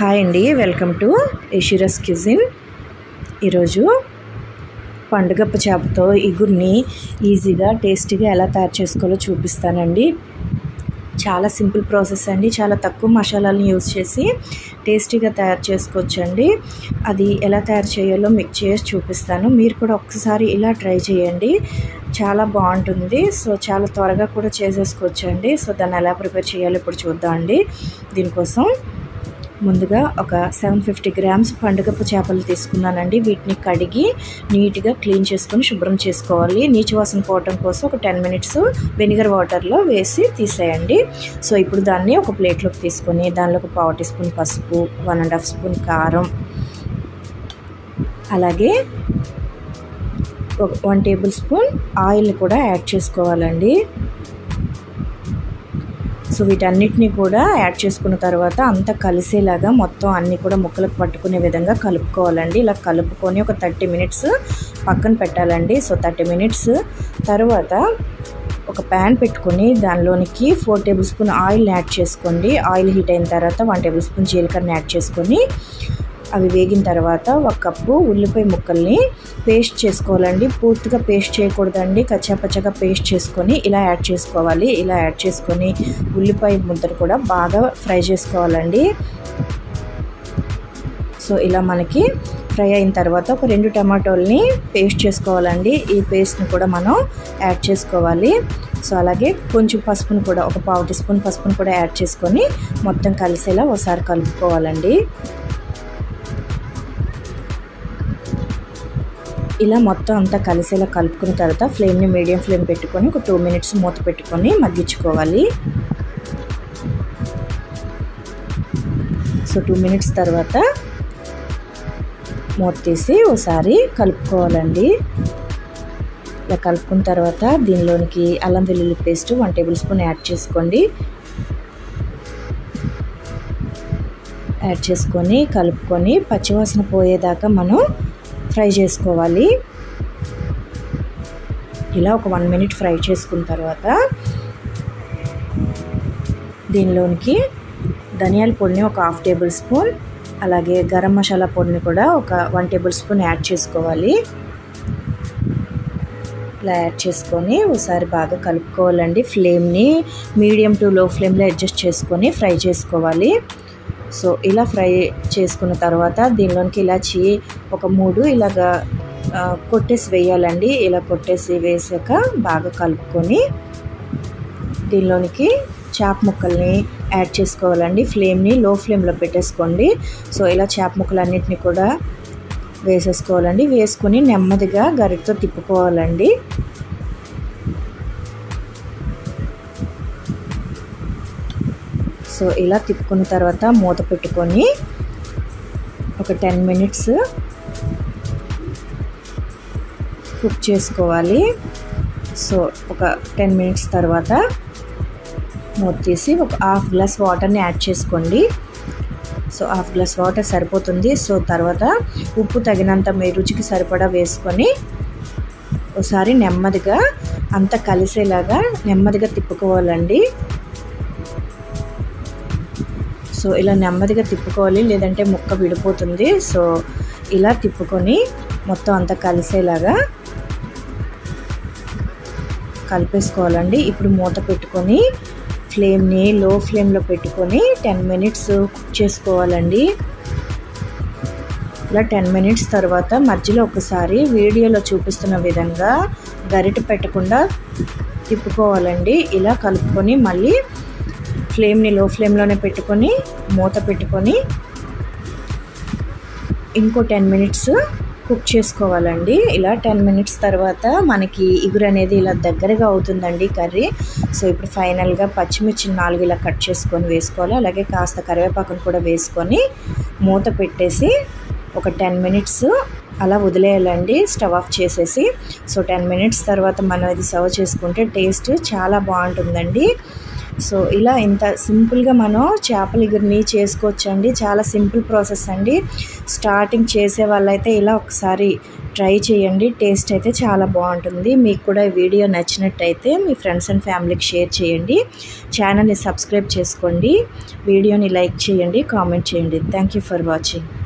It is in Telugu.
హాయ్ అండి, వెల్కమ్ టు యషిరాస్ కిచెన్. ఈరోజు పండుగప్ప చేపతో ఇగురిని ఈజీగా టేస్టీగా ఎలా తయారు చేసుకోవాలో చూపిస్తానండి. చాలా సింపుల్ ప్రాసెస్ అండి. చాలా తక్కువ మసాలాలను యూజ్ చేసి టేస్టీగా తయారు చేసుకోవచ్చండి. అది ఎలా తయారు చేయాలో మీకు చేసి చూపిస్తాను. మీరు కూడా ఒక్కసారి ఇలా ట్రై చేయండి, చాలా బాగుంటుంది. సో చాలా త్వరగా కూడా చేసేసుకోవచ్చండి. సో దాన్ని ఎలా ప్రిపేర్ చేయాలో ఇప్పుడు చూద్దామండి. దీనికోసం ముందుగా ఒక 750 గ్రామ్స్ పండుగప్ప చేపలు తీసుకున్నానండి. వీటిని కడిగి నీట్గా క్లీన్ చేసుకొని శుభ్రం చేసుకోవాలి. నీచు వాసన పోవటం కోసం ఒక 10 మినిట్స్ వెనిగర్ వాటర్లో వేసి తీసేయండి. సో ఇప్పుడు దాన్ని ఒక ప్లేట్లోకి తీసుకొని దానిలో ఒక 1/4 టీ స్పూన్ పసుపు, 1.5 స్పూన్ కారం, అలాగే 1 టేబుల్ స్పూన్ ఆయిల్ కూడా యాడ్ చేసుకోవాలండి. సో వీటన్నిటిని కూడా యాడ్ చేసుకున్న తర్వాత అంతా కలిసేలాగా మొత్తం అన్నీ కూడా ముక్కలకు పట్టుకునే విధంగా కలుపుకోవాలండి. ఇలా కలుపుకొని ఒక 30 మినిట్స్ పక్కన పెట్టాలండి. సో 30 మినిట్స్ తర్వాత ఒక ప్యాన్ పెట్టుకొని దానిలోనికి 4 టేబుల్ స్పూన్ ఆయిల్ యాడ్ చేసుకోండి. ఆయిల్ హీట్ అయిన తర్వాత 1 టేబుల్ స్పూన్ జీలకర్రని యాడ్ చేసుకొని అవి వేగిన తర్వాత 1 కప్పు ఉల్లిపాయ ముక్కల్ని పేస్ట్ చేసుకోవాలండి. పూర్తిగా పేస్ట్ చేయకూడదండి, కచ్చాపచ్చగా పేస్ట్ చేసుకొని ఇలా యాడ్ చేసుకోవాలి. ఇలా యాడ్ చేసుకొని ఉల్లిపాయ ముద్దను కూడా బాగా ఫ్రై చేసుకోవాలండి. సో ఇలా మనకి ఫ్రై అయిన తర్వాత ఒక 2 టమాటోల్ని పేస్ట్ చేసుకోవాలండి. ఈ పేస్ట్ని కూడా మనం యాడ్ చేసుకోవాలి. సో అలాగే కొంచెం పసుపును కూడా ఒక 1/2 టీ స్పూన్ పసుపును కూడా యాడ్ చేసుకొని మొత్తం కలిసేలా ఒకసారి కలుపుకోవాలండి. ఇలా మొత్తం అంతా కలిసేలా కలుపుకున్న తర్వాత ఫ్లేమ్ని మీడియం ఫ్లేమ్ పెట్టుకొని ఒక 2 మినిట్స్ మూత పెట్టుకొని మగ్గించుకోవాలి. సో 2 మినిట్స్ తర్వాత మూత తీసి ఒకసారి కలుపుకోవాలండి. ఇలా కలుపుకున్న తర్వాత దీనిలోనికి అల్లం వెల్లుల్లి పేస్ట్ 1 టేబుల్ స్పూన్ యాడ్ చేసుకోండి. యాడ్ చేసుకొని కలుపుకొని పచ్చివాసన పోయేదాకా మనం ఫ్రై చేసుకోవాలి. ఇలా ఒక 1 మినిట్ ఫ్రై చేసుకున్న తర్వాత దీనిలోనికి ధనియాల పొడిని ఒక 1/2 టేబుల్ స్పూన్, అలాగే గరం మసాలా పొడిని కూడా ఒక 1 టేబుల్ స్పూన్ యాడ్ చేసుకోవాలి. ఇలా యాడ్ చేసుకొని ఒకసారి బాగా కలుపుకోవాలండి. ఫ్లేమ్ని మీడియం టు లో ఫ్లేమ్లో అడ్జస్ట్ చేసుకొని ఫ్రై చేసుకోవాలి. సో ఇలా ఫ్రై చేసుకున్న తర్వాత దీనిలోనికి ఇలాచి ఒక 3 ఇలాగా కొట్టేసి వేయాలండి. ఇలా కొట్టేసి వేసాక బాగా కలుపుకొని దీనిలోనికి చేప ముక్కల్ని యాడ్ చేసుకోవాలండి. ఫ్లేమ్ని లో ఫ్లేమ్లో పెట్టేసుకోండి. సో ఇలా చేప ముక్కలన్నిటిని కూడా వేసేసుకోవాలండి. వేసుకొని నెమ్మదిగా గరిటతో తిప్పుకోవాలండి. సో ఇలా తిప్పుకున్న తర్వాత మూత పెట్టుకొని ఒక 10 మినిట్స్ కుక్ చేసుకోవాలి. సో ఒక 10 మినిట్స్ తర్వాత మూత తీసి ఒక 1/2 గ్లాస్ వాటర్ని యాడ్ చేసుకోండి. సో 1/2 గ్లాస్ వాటర్ సరిపోతుంది. సో తర్వాత ఉప్పు తగినంత మీ రుచికి సరిపడా వేసుకొని ఒకసారి నెమ్మదిగా అంతా కలిసేలాగా నెమ్మదిగా తిప్పుకోవాలండి. సో ఇలా నెమ్మదిగా తిప్పుకోవాలి, లేదంటే ముక్క విడిపోతుంది. సో ఇలా తిప్పుకొని మొత్తం అంతా కలిసేలాగా కలిపేసుకోవాలండి. ఇప్పుడు మూత పెట్టుకొని ఫ్లేమ్ని లో ఫ్లేమ్లో పెట్టుకొని 10 మినిట్స్ కుక్ చేసుకోవాలండి. ఇలా 10 మినిట్స్ తర్వాత మధ్యలో ఒకసారి వీడియోలో చూపిస్తున్న విధంగా గరిట పెట్టకుండా తిప్పుకోవాలండి. ఇలా కలుపుకొని మళ్ళీ ఫ్లేమ్ని లో ఫ్లేమ్లోనే పెట్టుకొని మూత పెట్టుకొని ఇంకో 10 మినిట్స్ కుక్ చేసుకోవాలండి. ఇలా 10 మినిట్స్ తర్వాత మనకి ఇగురు అనేది ఇలా దగ్గరగా అవుతుందండి కర్రీ. సో ఇప్పుడు ఫైనల్గా పచ్చిమిర్చి 4 ఇలా కట్ చేసుకొని వేసుకోవాలి. అలాగే కాస్త కరివేపాకును కూడా వేసుకొని మూత పెట్టేసి ఒక 10 మినిట్స్ అలా వదిలేయాలండి, స్టవ్ ఆఫ్ చేసేసి. సో 10 మినిట్స్ తర్వాత మనం ఇది సర్వ్ చేసుకుంటే టేస్ట్ చాలా బాగుంటుందండి. సో ఇలా ఇంత సింపుల్గా మనం చేపల ఇగురిని చేసుకోవచ్చండి. చాలా సింపుల్ ప్రాసెస్ అండి. స్టార్టింగ్ చేసే వాళ్ళైతే ఇలా ఒకసారి ట్రై చేయండి. టేస్ట్ అయితే చాలా బాగుంటుంది. మీకు కూడా ఈ వీడియో నచ్చినట్టయితే మీ ఫ్రెండ్స్ అండ్ ఫ్యామిలీకి షేర్ చేయండి. ఛానల్ని సబ్స్క్రైబ్ చేసుకోండి. వీడియోని లైక్ చేయండి, కామెంట్ చేయండి. Thank you for watching.